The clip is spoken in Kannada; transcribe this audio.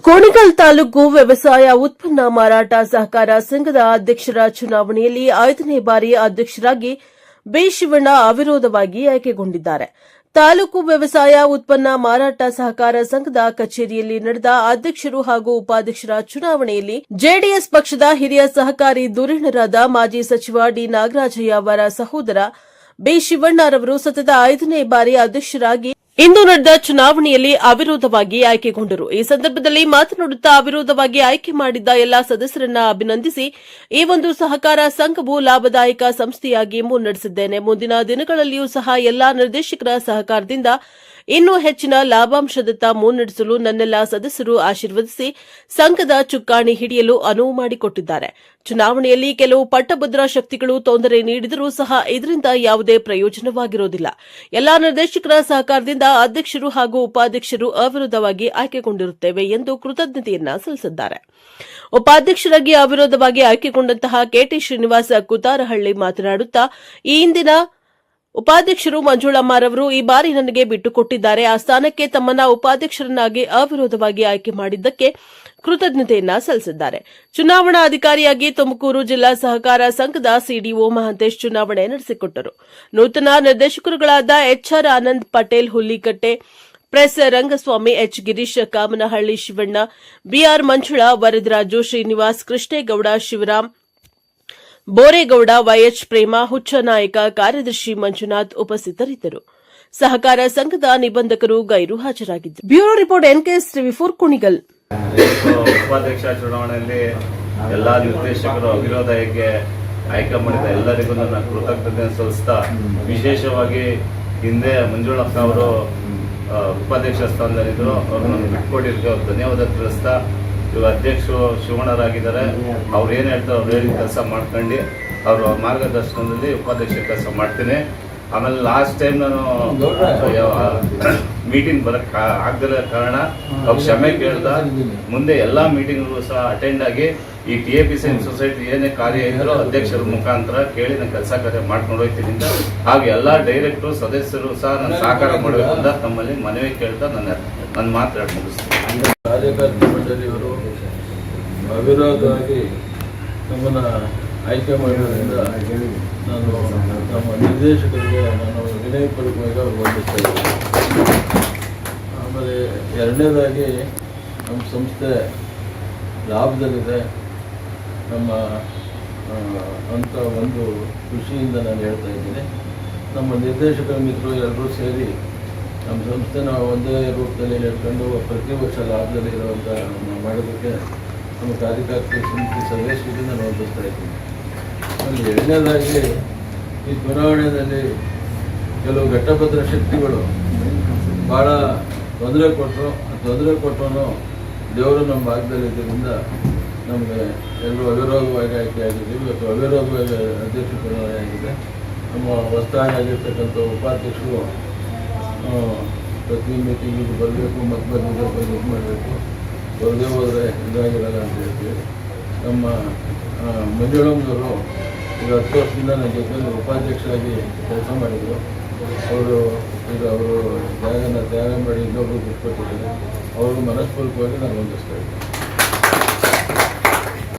ಕುಣಿಗಲ್ ತಾಲೂಕು ವ್ಯವಸಾಯ ಉತ್ಪನ್ನ ಮಾರಾಟ ಸಹಕಾರ ಸಂಘದ ಅಧ್ಯಕ್ಷರ ಚುನಾವಣೆಯಲ್ಲಿ 5ನೇ ಬಾರಿ ಅಧ್ಯಕ್ಷರಾಗಿ ಬಿ ಶಿವಣ್ಣ ಅವಿರೋಧವಾಗಿ ಆಯ್ಕೆಗೊಂಡಿದ್ದಾರೆ. ತಾಲೂಕು ವ್ಯವಸಾಯ ಉತ್ಪನ್ನ ಮಾರಾಟ ಸಹಕಾರ ಸಂಘದ ಕಚೇರಿಯಲ್ಲಿ ನಡೆದ ಅಧ್ಯಕ್ಷರು ಹಾಗೂ ಉಪಾಧ್ಯಕ್ಷರ ಚುನಾವಣೆಯಲ್ಲಿ ಜೆಡಿಎಸ್ ಪಕ್ಷದ ಹಿರಿಯ ಸಹಕಾರಿ ಧುರೀಣರಾದ ಮಾಜಿ ಸಚಿವ ಡಿ ನಾಗರಾಜಯ್ಯ ಅವರ ಸಹೋದರ ಬಿ ಶಿವಣ್ಣರವರು ಸತತ 5ನೇ ಬಾರಿ ಅಧ್ಯಕ್ಷರಾಗಿ ಇಂದು ನಡೆದ ಚುನಾವಣೆಯಲ್ಲಿ ಅವಿರೋಧವಾಗಿ ಆಯ್ಕೆಗೊಂಡರು. ಈ ಸಂದರ್ಭದಲ್ಲಿ ಮಾತನಾಡುತ್ತಾ ಅವಿರೋಧವಾಗಿ ಆಯ್ಕೆ ಮಾಡಿದ್ದ ಎಲ್ಲಾ ಸದಸ್ಯರನ್ನ ಅಭಿನಂದಿಸಿ ಈ ಒಂದು ಸಹಕಾರ ಸಂಘವು ಲಾಭದಾಯಕ ಸಂಸ್ಥೆಯಾಗಿ ಮುನ್ನಡೆಸಿದ್ದೇನೆ. ಮುಂದಿನ ದಿನಗಳಲ್ಲಿಯೂ ಸಹ ಎಲ್ಲಾ ನಿರ್ದೇಶಕರ ಸಹಕಾರದಿಂದ ಇನ್ನೂ ಹೆಚ್ಚಿನ ಲಾಭಾಂಶದತ್ತ ಮುನ್ನಡೆಸಲು ನನ್ನೆಲ್ಲ ಸದಸ್ಯರು ಆಶೀರ್ವದಿಸಿ ಸಂಘದ ಚುಕ್ಕಾಣಿ ಹಿಡಿಯಲು ಅನುವು ಮಾಡಿಕೊಟ್ಟಿದ್ದಾರೆ. ಚುನಾವಣೆಯಲ್ಲಿ ಕೆಲವು ಪಟ್ಟಭದ್ರ ಶಕ್ತಿಗಳು ತೊಂದರೆ ನೀಡಿದರೂ ಸಹ ಇದರಿಂದ ಯಾವುದೇ ಪ್ರಯೋಜನವಾಗಿರುವುದಿಲ್ಲ. ಎಲ್ಲಾ ನಿರ್ದೇಶಕರ ಸಹಕಾರದಿಂದ ಅಧ್ಯಕ್ಷರು ಹಾಗೂ ಉಪಾಧ್ಯಕ್ಷರು ಅವಿರೋಧವಾಗಿ ಆಯ್ಕೆಗೊಂಡಿರುತ್ತೇವೆ ಎಂದು ಕೃತಜ್ಞತೆಯನ್ನ ಸಲ್ಲಿಸಿದ್ದಾರೆ. ಉಪಾಧ್ಯಕ್ಷರಾಗಿ ಅವಿರೋಧವಾಗಿ ಆಯ್ಕೆಗೊಂಡಂತಹ ಕೆಟಿ ಶ್ರೀನಿವಾಸ ಕುತಾರಹಳ್ಳಿ ಮಾತನಾಡುತ್ತಾ ಈ ಹಿಂದಿನ ಉಪಾಧ್ಯಕ್ಷರು ಮಂಜುಳಮ್ಮರವರು ಈ ಬಾರಿ ನನಗೆ ಬಿಟ್ಟುಕೊಟ್ಟಿದ್ದಾರೆ. ಆ ಸ್ಥಾನಕ್ಕೆ ತಮ್ಮನ್ನ ಉಪಾಧ್ಯಕ್ಷರನ್ನಾಗಿ ಅವಿರೋಧವಾಗಿ ಆಯ್ಕೆ ಮಾಡಿದ್ದಕ್ಕೆ ಕೃತಜ್ಞತೆಯನ್ನ ಸಲ್ಲಿಸಿದ್ದಾರೆ. ಚುನಾವಣಾ ಅಧಿಕಾರಿಯಾಗಿ ತುಮಕೂರು ಜಿಲ್ಲಾ ಸಹಕಾರ ಸಂಘದ ಸಿಡಿಒ ಮಹಂತೇಶ್ ಚುನಾವಣೆ ನಡೆಸಿಕೊಟ್ಟರು. ನೂತನ ನಿರ್ದೇಶಕರುಗಳಾದ ಎಚ್ಆರ್ ಆನಂದ್ ಪಟೇಲ್ ಹುಲ್ಲಿಕಟ್ಟೆ, ಪ್ರೆಸ್ Rangaswamy, H Girish, Kamanahalli Shivanna, BR Manjula, Varadaraju, Srinivas, Krishnegowda, Shivaram, Boregowda, YH Prema, Huchchanayaka, ಕಾರ್ಯದರ್ಶಿ ಮಂಜುನಾಥ್ ಉಪಸ್ಥಿತರಿದ್ದರು. ಸಹಕಾರ ಸಂಘದ ನಿಬಂಧಕರು ಗೈರು ಹಾಜರಾಗಿದ್ದರು. ಬ್ಯೂರೋ ರಿಪೋರ್ಟ್ ಎನ್ಕೆಎಸ್ ಟಿವಿ4 ಕುಣಿಗಲ್. ಉಪಾಧ್ಯಕ್ಷ ಚುನಾವಣೆಯಲ್ಲಿ ಎಲ್ಲಾ ನಿರ್ದೇಶಕರು ಅವಿರೋಧಕ್ಕೆ ಆಯ್ಕೆ ಮಾಡಿದ ಎಲ್ಲರಿಗೂ ನನ್ನ ಕೃತಜ್ಞತೆ ಸಲ್ಲಿಸ್ತಾ, ವಿಶೇಷವಾಗಿ ಹಿಂದೆ ಮಂಜುಳಕ್ಕ ಅವರು ಉಪಾಧ್ಯಕ್ಷ ಸ್ಥಾನದಲ್ಲಿದ್ದರು, ಅವರು ನನಗೆ ಬಿಟ್ಕೊಟ್ಟಿದ್ದಕ್ಕೆ ಧನ್ಯವಾದ ತಿಳಿಸ್ತಾ, ಇವಾಗ ಅಧ್ಯಕ್ಷರು ಶಿವಣ್ಣರಾಗಿದ್ದಾರೆ. ಅವ್ರು ಏನು ಹೇಳ್ತಾರೆ ಅವ್ರು ಹೇಳಿದ ಕೆಲಸ ಮಾಡ್ಕೊಂಡು ಅವ್ರ ಮಾರ್ಗದರ್ಶನದಲ್ಲಿ ಉಪಾಧ್ಯಕ್ಷ ಕೆಲಸ ಮಾಡ್ತೀನಿ. ಆಮೇಲೆ ಲಾಸ್ಟ್ ಟೈಮ್ ನಾನು ಮೀಟಿಂಗ್ ಬರಕ್ಕೆ ಆಗದಿರೋ ಕಾರಣ ಅವ್ರು ಕ್ಷಮೆ ಕೇಳ್ದ. ಮುಂದೆ ಎಲ್ಲ ಮೀಟಿಂಗ್ಗಳು ಸಹ ಅಟೆಂಡ್ ಆಗಿ ಈ TAPC ಸೊಸೈಟಿ ಏನೇ ಕಾರ್ಯ ಇದ್ರೂ ಅಧ್ಯಕ್ಷರ ಮುಖಾಂತರ ಕೇಳಿ ನಾನು ಕೆಲಸ ಕಾರ್ಯ ಮಾಡ್ಕೊಂಡು ಹೋಗ್ತೀನಿ. ಹಾಗೆ ಎಲ್ಲ ಡೈರೆಕ್ಟರು ಸದಸ್ಯರು ಸಹ ನಾನು ಸಹಕಾರ ಮಾಡಬೇಕು ಅಂತ ತಮ್ಮಲ್ಲಿ ಮನವಿ ಕೇಳ್ತಾ ನನ್ನ ಮಾತು ಮುಗಿಸ್ತೀನಿ. ಕಾರ್ಯಕರ್ತ ಮಂಡಳಿಯವರು ಅವಿರೋಧವಾಗಿ ನಮ್ಮನ್ನು ಆಯ್ಕೆ ಮಾಡಿರೋದ್ರಿಂದ ನಾನು ನಮ್ಮ ನಿರ್ದೇಶಕರಿಗೆ ನಾನು ವಿನಯಪೂರ್ವಕವಾಗಿ ವಂದಿಸ್ತಾ ಇದ್ದೀನಿ. ಆಮೇಲೆ ಎರಡನೇದಾಗಿ ನಮ್ಮ ಸಂಸ್ಥೆ ಲಾಭದಲ್ಲಿದೆ ನಮ್ಮ ಅಂತ ಒಂದು ಖುಷಿಯಿಂದ ನಾನು ಹೇಳ್ತಾ ಇದ್ದೀನಿ. ನಮ್ಮ ನಿರ್ದೇಶಕರ ಮಿತ್ರರು ಎಲ್ಲರೂ ಸೇರಿ ನಮ್ಮ ಸಂಸ್ಥೆನ ಒಂದೇ ರೂಪದಲ್ಲಿ ನಡ್ಕೊಂಡು ಪ್ರತಿ ವರ್ಷ ಲಾಭದಲ್ಲಿ ಇರುವಂಥ ಮಾಡೋದಕ್ಕೆ ನಮ್ಮ ಕಾರ್ಯಕರ್ತ ಸಮಿತಿ ಸದಸ್ಯರಿಗೆ ನಾನು ವಂದಿಸ್ತಾ ಇದ್ದೀನಿ. ಆಮೇಲೆ ಎರಡನೇದಾಗಿ ಈ ಚುನಾವಣೆಯಲ್ಲಿ ಕೆಲವು ಘಟ್ಟಭದ್ರ ಶಕ್ತಿಗಳು ಭಾಳ ತೊಂದರೆ ಕೊಟ್ಟರು. ಆ ತೊಂದರೆ ಕೊಟ್ಟರು ದೇವರು ನಮ್ಮ ಭಾಗದಲ್ಲಿದ್ದರಿಂದ ನಮಗೆ ಎಲ್ಲರೂ ಅವಿರೋಧವಾಗಿ ಆಯ್ಕೆ ಆಗಿದ್ದೀವಿ. ಇವತ್ತು ಅವಿರೋಧವಾಗಿ ಅಧ್ಯಕ್ಷ ಚುನಾವಣೆ ಆಗಿದೆ. ನಮ್ಮ ಹೊಸದಾಗಿ ಆಗಿರ್ತಕ್ಕಂಥ ಉಪಾಧ್ಯಕ್ಷರು ಪ್ರತಿ ಮೀಟಿಂಗಿಗೆ ಬರಬೇಕು, ಮತ್ತೆ ಇದು ಮಾಡಬೇಕು, ಬರದೇ ಹೋದರೆ ಇದಾಗಿರಲ್ಲ ಅಂತ ಹೇಳ್ತೀವಿ. ನಮ್ಮ ಮಂಜುಳಮ್ಮನವರು ಈಗ 10 ವರ್ಷದಿಂದ ನನ್ನ ಜೊತೆಯಲ್ಲಿ ಉಪಾಧ್ಯಕ್ಷರಾಗಿ ಕೆಲಸ ಮಾಡಿದರು. ಅವರು ಈಗ ಅವರು ತ್ಯಾಗ ಮಾಡಿ ಇನ್ನೊಬ್ಬರು ಬಿಟ್ಕೊಟ್ಟಿದ್ದಾರೆ. ಅವರು ಮನಸ್ಪೂರ್ವಕವಾಗಿ ನಾನು ವಂದಿಸ್ತಾ ಇದ್ದೀನಿ.